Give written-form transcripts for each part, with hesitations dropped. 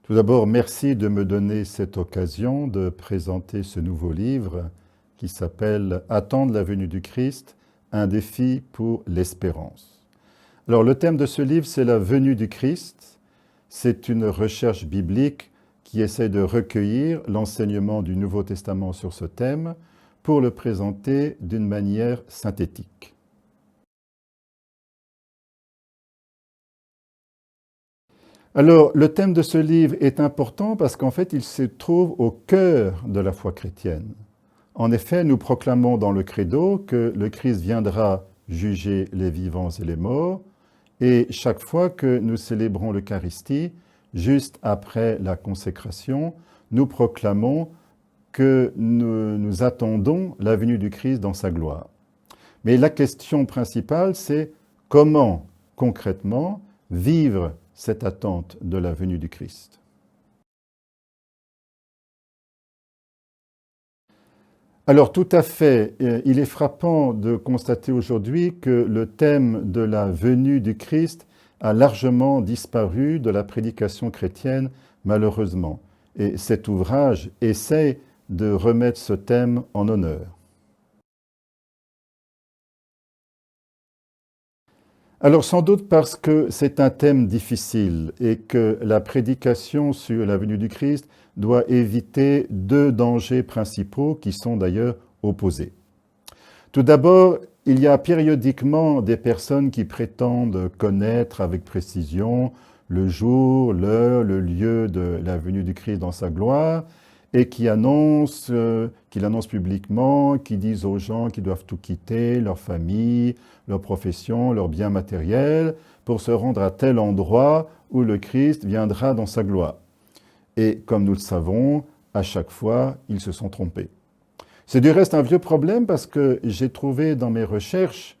Tout d'abord, merci de me donner cette occasion de présenter ce nouveau livre qui s'appelle « Attendre la venue du Christ, un défi pour l'espérance ». Alors, le thème de ce livre, c'est la venue du Christ. C'est une recherche biblique qui essaie de recueillir l'enseignement du Nouveau Testament sur ce thème pour le présenter d'une manière synthétique. Alors, le thème de ce livre est important parce qu'en fait, il se trouve au cœur de la foi chrétienne. En effet, nous proclamons dans le credo que le Christ viendra juger les vivants et les morts, et chaque fois que nous célébrons l'Eucharistie, juste après la consécration, nous proclamons que nous attendons la venue du Christ dans sa gloire. Mais la question principale, c'est comment, concrètement, vivre cette attente de la venue du Christ. Alors tout à fait, il est frappant de constater aujourd'hui que le thème de la venue du Christ a largement disparu de la prédication chrétienne, malheureusement. Et cet ouvrage essaie de remettre ce thème en honneur. Alors sans doute parce que c'est un thème difficile et que la prédication sur la venue du Christ doit éviter deux dangers principaux qui sont d'ailleurs opposés. Tout d'abord, il y a périodiquement des personnes qui prétendent connaître avec précision le jour, l'heure, le lieu de la venue du Christ dans sa gloire et qui l'annoncent publiquement, qui disent aux gens qu'ils doivent tout quitter, leur famille, leur profession, leurs biens matériels, pour se rendre à tel endroit où le Christ viendra dans sa gloire. Et comme nous le savons, à chaque fois, ils se sont trompés. C'est du reste un vieux problème parce que j'ai trouvé dans mes recherches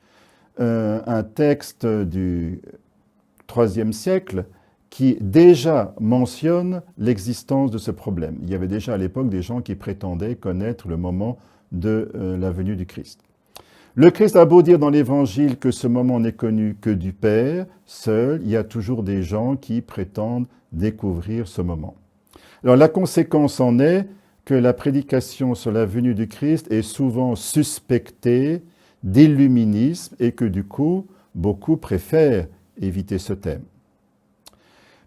un texte du IIIe siècle qui déjà mentionne l'existence de ce problème. Il y avait déjà à l'époque des gens qui prétendaient connaître le moment de la venue du Christ. Le Christ a beau dire dans l'Évangile que ce moment n'est connu que du Père, seul, il y a toujours des gens qui prétendent découvrir ce moment. Alors la conséquence en est que la prédication sur la venue du Christ est souvent suspectée d'illuminisme et que du coup, beaucoup préfèrent éviter ce thème.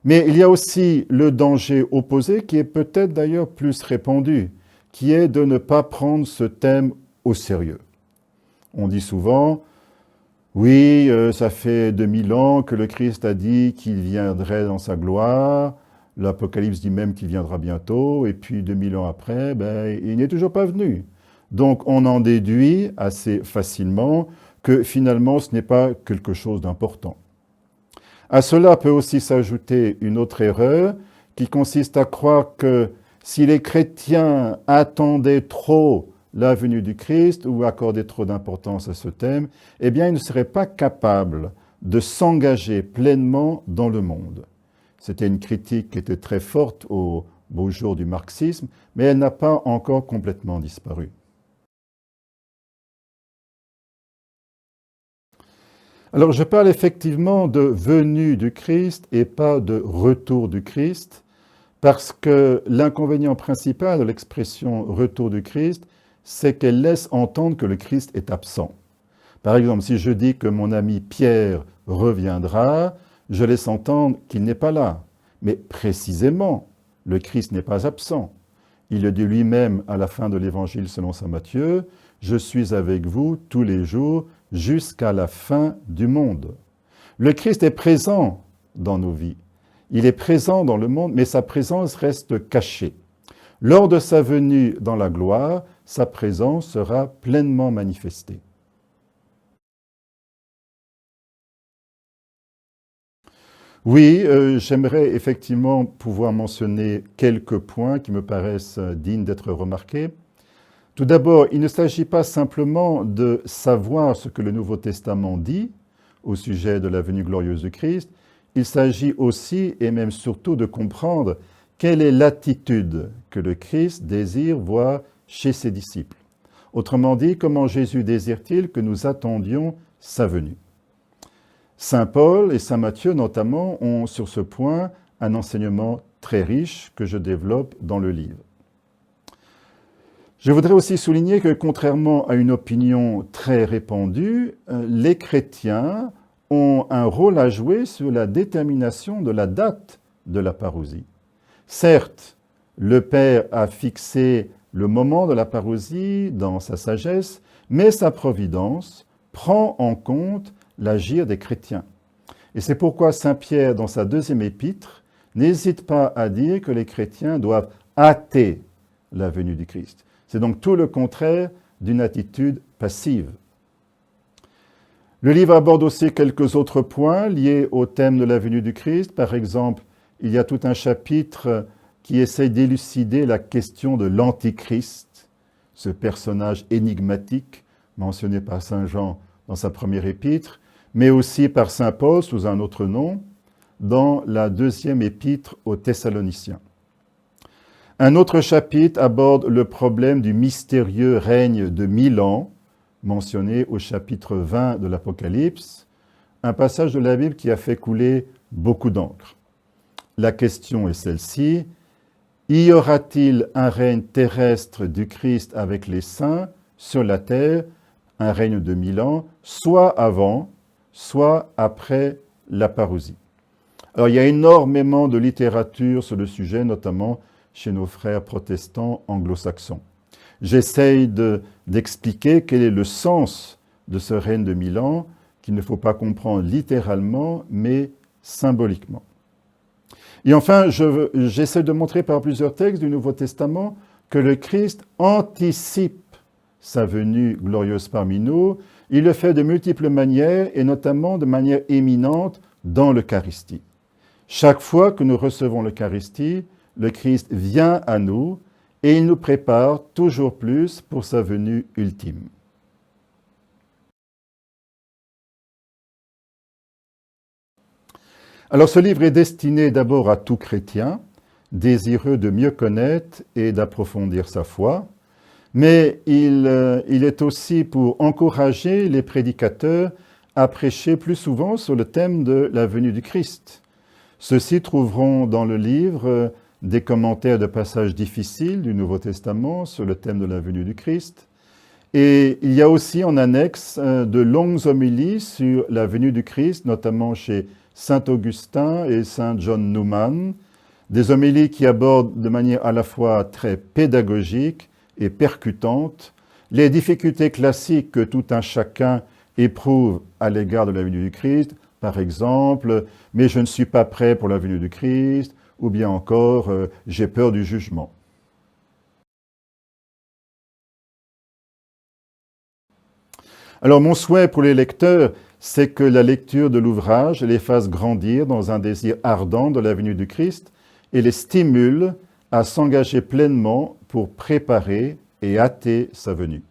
Mais il y a aussi le danger opposé qui est peut-être d'ailleurs plus répandu, qui est de ne pas prendre ce thème au sérieux. On dit souvent, oui, ça fait 2000 ans que le Christ a dit qu'il viendrait dans sa gloire, l'Apocalypse dit même qu'il viendra bientôt, et puis 2000 ans après, il n'est toujours pas venu. Donc on en déduit assez facilement que finalement ce n'est pas quelque chose d'important. À cela peut aussi s'ajouter une autre erreur qui consiste à croire que si les chrétiens attendaient trop la venue du Christ ou accordaient trop d'importance à ce thème, eh bien ils ne seraient pas capables de s'engager pleinement dans le monde. C'était une critique qui était très forte au beau jour du marxisme, mais elle n'a pas encore complètement disparu. Alors je parle effectivement de venue du Christ et pas de retour du Christ, parce que l'inconvénient principal de l'expression retour du Christ, c'est qu'elle laisse entendre que le Christ est absent. Par exemple, si je dis que mon ami Pierre reviendra, je laisse entendre qu'il n'est pas là. Mais précisément, le Christ n'est pas absent. Il le dit lui-même à la fin de l'Évangile selon saint Matthieu, « Je suis avec vous tous les jours jusqu'à la fin du monde ». Le Christ est présent dans nos vies. Il est présent dans le monde, mais sa présence reste cachée. Lors de sa venue dans la gloire, sa présence sera pleinement manifestée. Oui, j'aimerais effectivement pouvoir mentionner quelques points qui me paraissent dignes d'être remarqués. Tout d'abord, il ne s'agit pas simplement de savoir ce que le Nouveau Testament dit au sujet de la venue glorieuse du Christ, il s'agit aussi et même surtout de comprendre quelle est l'attitude que le Christ désire voir chez ses disciples. Autrement dit, comment Jésus désire-t-il que nous attendions sa venue ? Saint Paul et saint Matthieu notamment ont sur ce point un enseignement très riche que je développe dans le livre. Je voudrais aussi souligner que, contrairement à une opinion très répandue, les chrétiens ont un rôle à jouer sur la détermination de la date de la parousie. Certes, le Père a fixé le moment de la parousie dans sa sagesse, mais sa providence prend en compte l'agir des chrétiens. Et c'est pourquoi saint Pierre, dans sa deuxième épître, n'hésite pas à dire que les chrétiens doivent hâter la venue du Christ. C'est donc tout le contraire d'une attitude passive. Le livre aborde aussi quelques autres points liés au thème de la venue du Christ. Par exemple, il y a tout un chapitre qui essaie d'élucider la question de l'Antichrist, ce personnage énigmatique mentionné par saint Jean dans sa première épître, mais aussi par saint Paul sous un autre nom dans la deuxième épître aux Thessaloniciens. Un autre chapitre aborde le problème du mystérieux règne de 1000 ans, mentionné au chapitre 20 de l'Apocalypse, un passage de la Bible qui a fait couler beaucoup d'encre. La question est celle-ci: y aura-t-il un règne terrestre du Christ avec les saints sur la terre, un règne de 1000 ans, soit avant, soit après la parousie? Alors, il y a énormément de littérature sur le sujet, notamment chez nos frères protestants anglo-saxons. J'essaye d'expliquer quel est le sens de ce règne de 1000 ans, qu'il ne faut pas comprendre littéralement, mais symboliquement. Et enfin, j'essaie de montrer par plusieurs textes du Nouveau Testament que le Christ anticipe sa venue glorieuse parmi nous. Il le fait de multiples manières, et notamment de manière éminente dans l'Eucharistie. Chaque fois que nous recevons l'Eucharistie, le Christ vient à nous et il nous prépare toujours plus pour sa venue ultime. Alors ce livre est destiné d'abord à tout chrétien, désireux de mieux connaître et d'approfondir sa foi, mais il est aussi pour encourager les prédicateurs à prêcher plus souvent sur le thème de la venue du Christ. Ceux-ci trouveront dans le livre des commentaires de passages difficiles du Nouveau Testament sur le thème de la venue du Christ. Et il y a aussi en annexe de longues homélies sur la venue du Christ, notamment chez saint Augustin et saint John Newman, des homélies qui abordent de manière à la fois très pédagogique et percutante les difficultés classiques que tout un chacun éprouve à l'égard de la venue du Christ, par exemple, « mais je ne suis pas prêt pour la venue du Christ », ou bien encore « j'ai peur du jugement ». Alors mon souhait pour les lecteurs, c'est que la lecture de l'ouvrage les fasse grandir dans un désir ardent de la venue du Christ et les stimule à s'engager pleinement pour préparer et hâter sa venue.